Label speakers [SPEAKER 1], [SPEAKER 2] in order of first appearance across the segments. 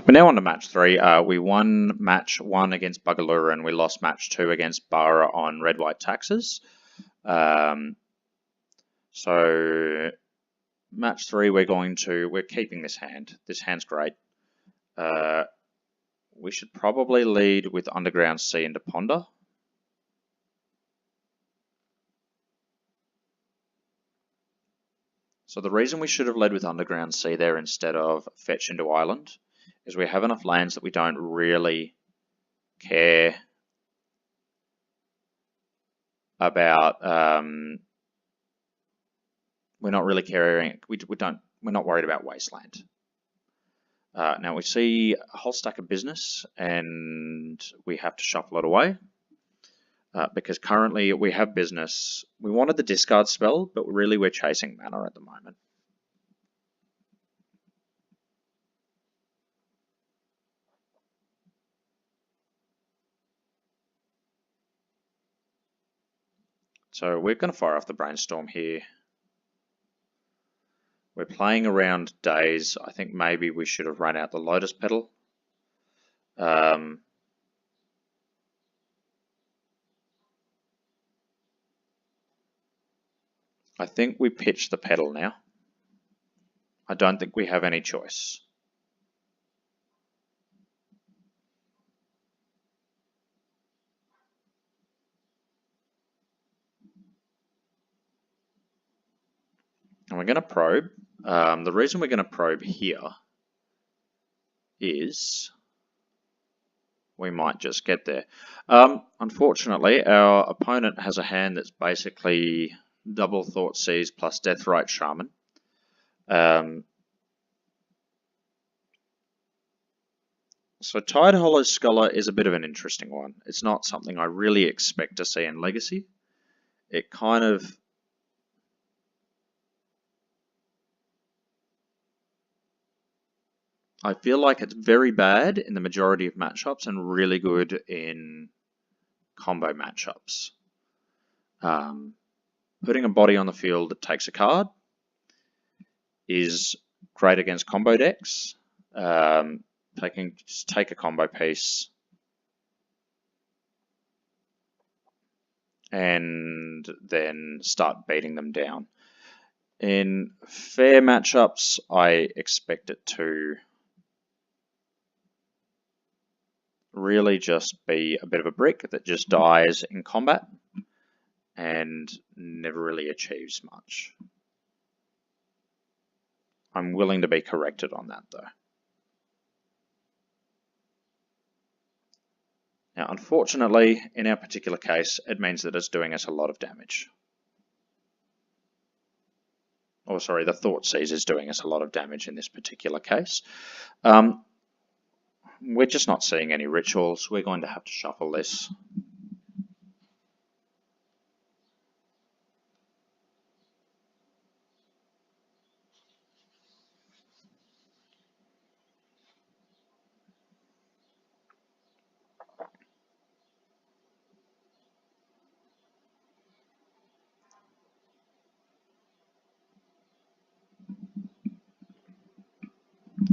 [SPEAKER 1] We're now on to match 3. We won match 1 against Bugaloo and we lost match 2 against Barra on red-white taxes. So match 3, we're keeping this hand. This hand's great. We should probably lead with Underground Sea into Ponder. So the reason we should have led with Underground Sea there instead of Fetch into Island is we have enough lands that we don't really care about. We're not really caring. We're not worried about Wasteland. Now we see a whole stack of business, and we have to shuffle it away because currently we have business. We wanted the discard spell, but really we're chasing mana at the moment. So we're going to fire off the Brainstorm here. We're playing around days. I think maybe we should have run out the Lotus Petal. I think we pitch the Petal now. I don't think we have any choice. And we're going to probe. The reason we're going to probe here is we might just get there. Unfortunately, our opponent has a hand that's basically double Thoughtseize plus Deathrite Shaman. So Tidehollow Scholar is a bit of an interesting one. It's not something I really expect to see in Legacy. It kind of... I feel like it's very bad in the majority of matchups and really good in combo matchups. Putting a body on the field that takes a card is great against combo decks. Just take a combo piece and then start beating them down. In fair matchups, I expect it to really just be a bit of a brick that just dies in combat and never really achieves much. I'm willing to be corrected on that though. Now, unfortunately, in our particular case, it means that it's doing us a lot of damage. Oh, sorry, the Thoughtseize is doing us a lot of damage in this particular case. We're just not seeing any rituals. We're going to have to shuffle this.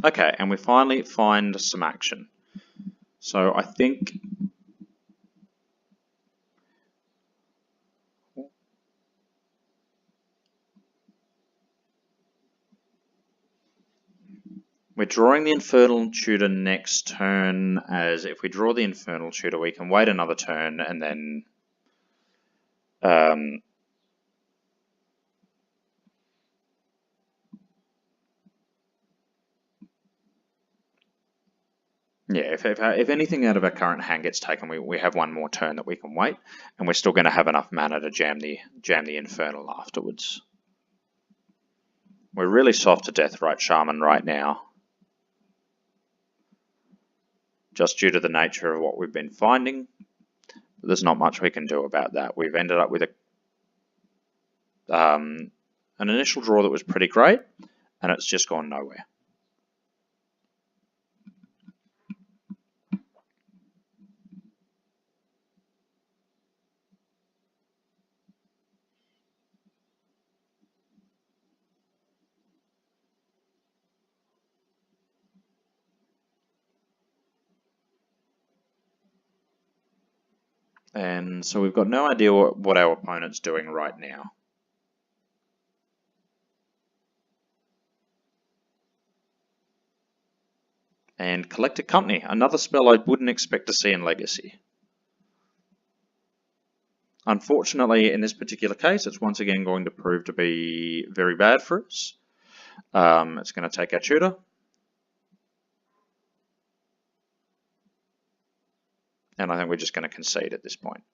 [SPEAKER 1] Okay, and we finally find some action. So I think we're drawing the Infernal Tutor next turn, as if we draw the Infernal Tutor, we can wait another turn and then yeah, if anything out of our current hand gets taken, we have one more turn that we can wait, and we're still going to have enough mana to jam the Infernal afterwards. We're really soft to Deathrite Shaman right now, just due to the nature of what we've been finding. There's not much we can do about that. We've ended up with an initial draw that was pretty great, and it's just gone nowhere. And so we've got no idea what our opponent's doing right now. And Collected Company, another spell I wouldn't expect to see in Legacy. Unfortunately, in this particular case, it's once again going to prove to be very bad for us. It's going to take our tutor. And I think we're just going to concede at this point.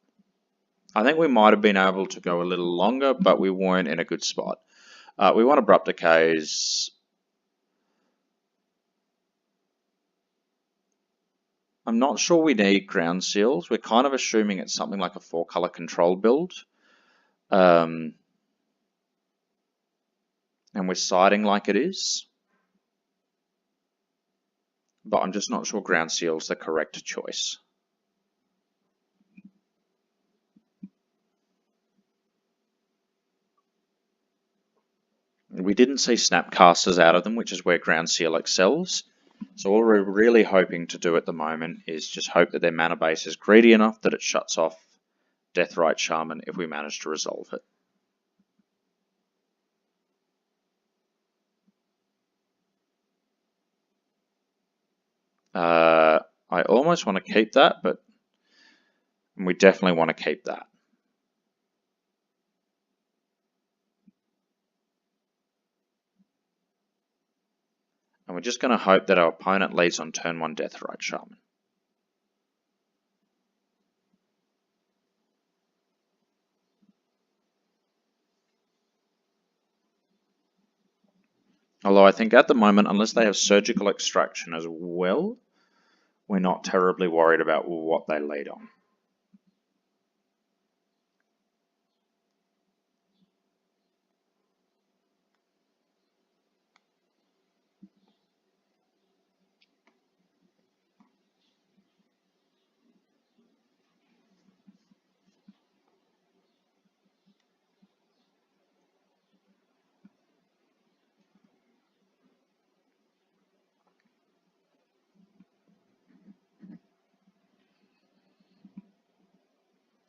[SPEAKER 1] I think we might have been able to go a little longer, but we weren't in a good spot. We want Abrupt Decays. I'm not sure we need Ground Seals. We're kind of assuming it's something like a 4-color control build. And we're siding like it is. But I'm just not sure Ground Seal's the correct choice. We didn't see Snapcasters out of them, which is where Ground Seal excels. So all we're really hoping to do at the moment is just hope that their mana base is greedy enough that it shuts off Deathrite Shaman if we manage to resolve it. I almost want to keep that, but we definitely want to keep that. And we're just going to hope that our opponent leads on turn 1 Deathrite Shaman. Although I think at the moment, unless they have Surgical Extraction as well, we're not terribly worried about what they lead on.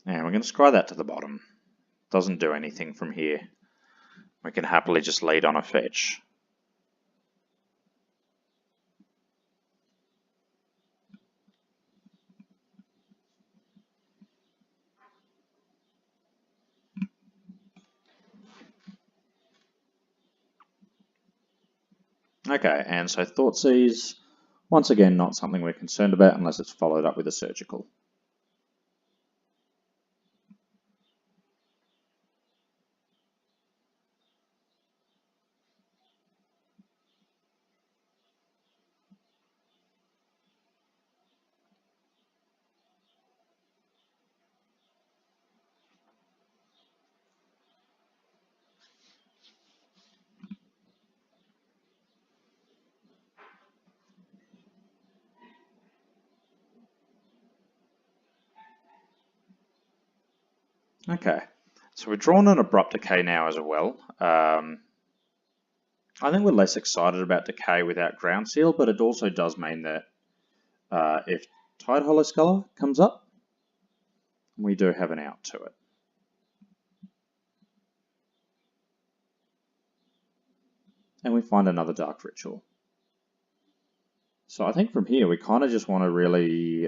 [SPEAKER 1] And we're going to scry that to the bottom. Doesn't do anything from here. We can happily just lead on a fetch. Okay, and so Thoughtseize, once again, not something we're concerned about unless it's followed up with a Surgical. Okay, so we've drawn an Abrupt Decay now as well. I think we're less excited about Decay without Ground Seal, but it also does mean that if Tidehollow Sculler comes up, we do have an out to it. And we find another Dark Ritual. So I think from here we kind of just want to really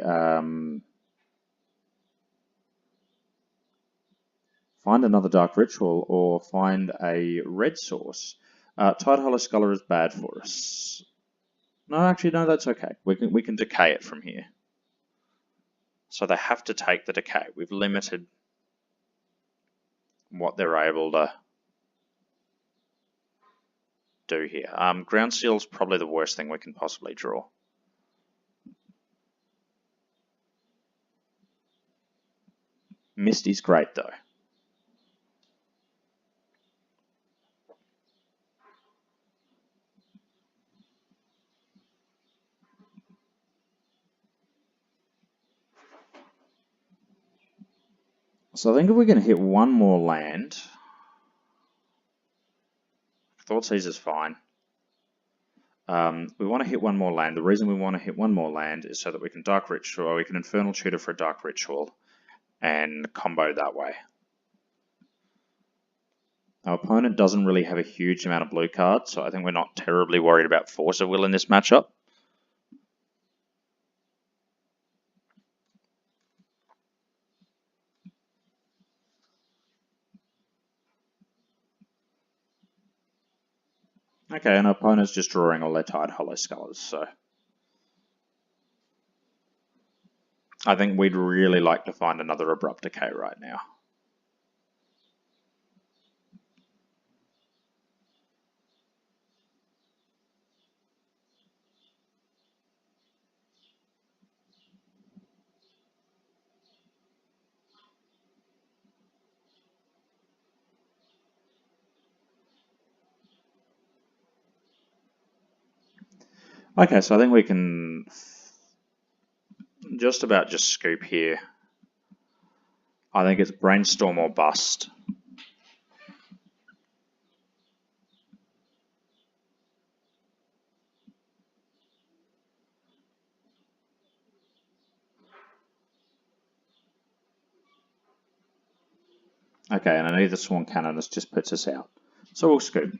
[SPEAKER 1] find another Dark Ritual or find a red source. Tidehollow Sculler is bad for us. No, actually, no, that's okay. We can decay it from here. So they have to take the decay. We've limited what they're able to do here. Ground Seal's probably the worst thing we can possibly draw. Misty's great though. So I think if we're going to hit one more land, Thoughtseize is fine. We want to hit one more land. The reason we want to hit one more land is so that we can Dark Ritual, or we can Infernal Tutor for a Dark Ritual, and combo that way. Our opponent doesn't really have a huge amount of blue cards, so I think we're not terribly worried about Force of Will in this matchup. Okay, and our opponent's just drawing all their Tide Hollow Scullers, so I think we'd really like to find another Abrupt Decay right now. Okay, so I think we can just about just scoop here. I think it's Brainstorm or bust. Okay, and I need the Swan Cannon, this just puts us out. So we'll scoop.